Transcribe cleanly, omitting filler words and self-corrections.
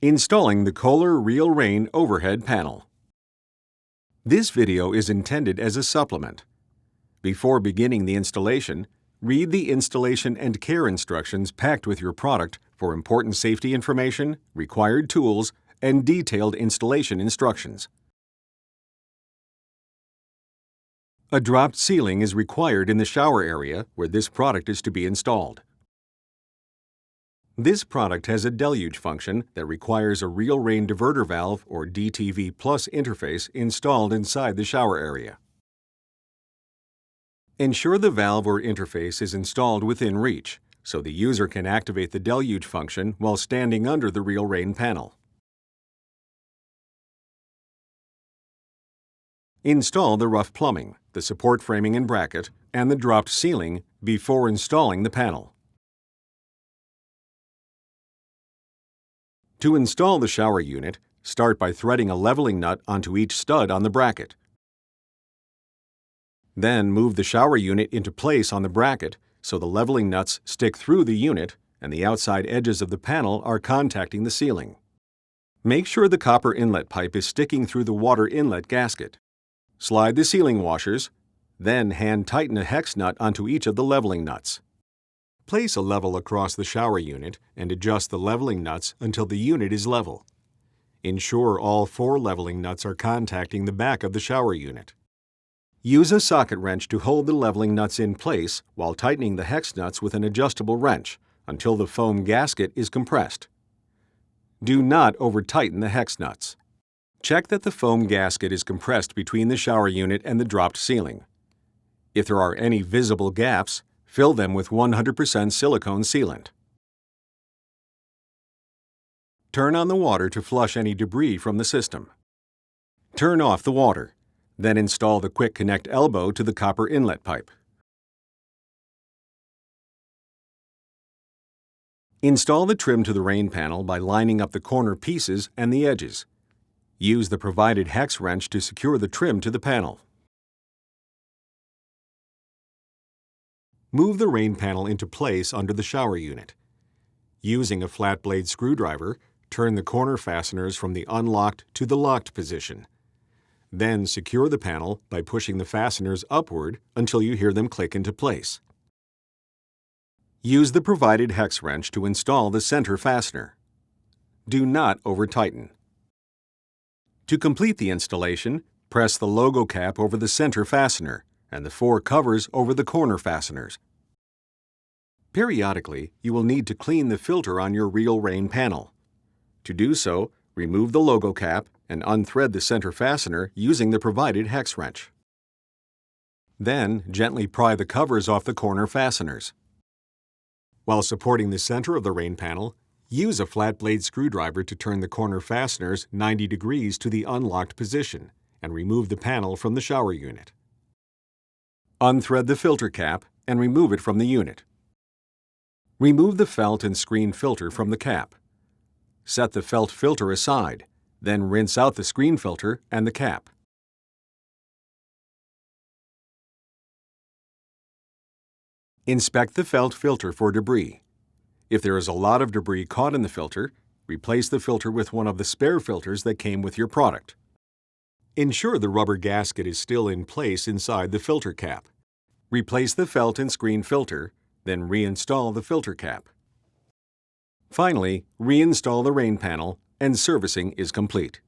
Installing the KOHLER Real Rain overhead panel. This video is intended as a supplement. Before beginning the installation, read the installation and care instructions packed with your product for important safety information, required tools, and detailed installation instructions. A dropped ceiling is required in the shower area where this product is to be installed. This product has a deluge function that requires a Real Rain diverter valve or DTV Plus interface installed inside the shower area. Ensure the valve or interface is installed within reach, so the user can activate the deluge function while standing under the Real Rain panel. Install the rough plumbing, the support framing and bracket, and the dropped ceiling before installing the panel. To install the shower unit, start by threading a leveling nut onto each stud on the bracket. Then move the shower unit into place on the bracket so the leveling nuts stick through the unit and the outside edges of the panel are contacting the ceiling. Make sure the copper inlet pipe is sticking through the water inlet gasket. Slide the ceiling washers, then hand tighten a hex nut onto each of the leveling nuts. Place a level across the shower unit and adjust the leveling nuts until the unit is level. Ensure all 4 leveling nuts are contacting the back of the shower unit. Use a socket wrench to hold the leveling nuts in place while tightening the hex nuts with an adjustable wrench until the foam gasket is compressed. Do not over-tighten the hex nuts. Check that the foam gasket is compressed between the shower unit and the dropped ceiling. If there are any visible gaps, fill them with 100% silicone sealant. Turn on the water to flush any debris from the system. Turn off the water. Then install the quick connect elbow to the copper inlet pipe. Install the trim to the rain panel by lining up the corner pieces and the edges. Use the provided hex wrench to secure the trim to the panel. Move the rain panel into place under the shower unit. Using a flat blade screwdriver, turn the corner fasteners from the unlocked to the locked position. Then secure the panel by pushing the fasteners upward until you hear them click into place. Use the provided hex wrench to install the center fastener. Do not over-tighten. To complete the installation, press the logo cap over the center fastener and the 4 covers over the corner fasteners. Periodically, you will need to clean the filter on your Real Rain panel. To do so, remove the logo cap and unthread the center fastener using the provided hex wrench. Then, gently pry the covers off the corner fasteners. While supporting the center of the rain panel, use a flat blade screwdriver to turn the corner fasteners 90 degrees to the unlocked position and remove the panel from the shower unit. Unthread the filter cap and remove it from the unit. Remove the felt and screen filter from the cap. Set the felt filter aside, then rinse out the screen filter and the cap. Inspect the felt filter for debris. If there is a lot of debris caught in the filter, replace the filter with one of the spare filters that came with your product. Ensure the rubber gasket is still in place inside the filter cap. Replace the felt and screen filter, then reinstall the filter cap. Finally, reinstall the rain panel and servicing is complete.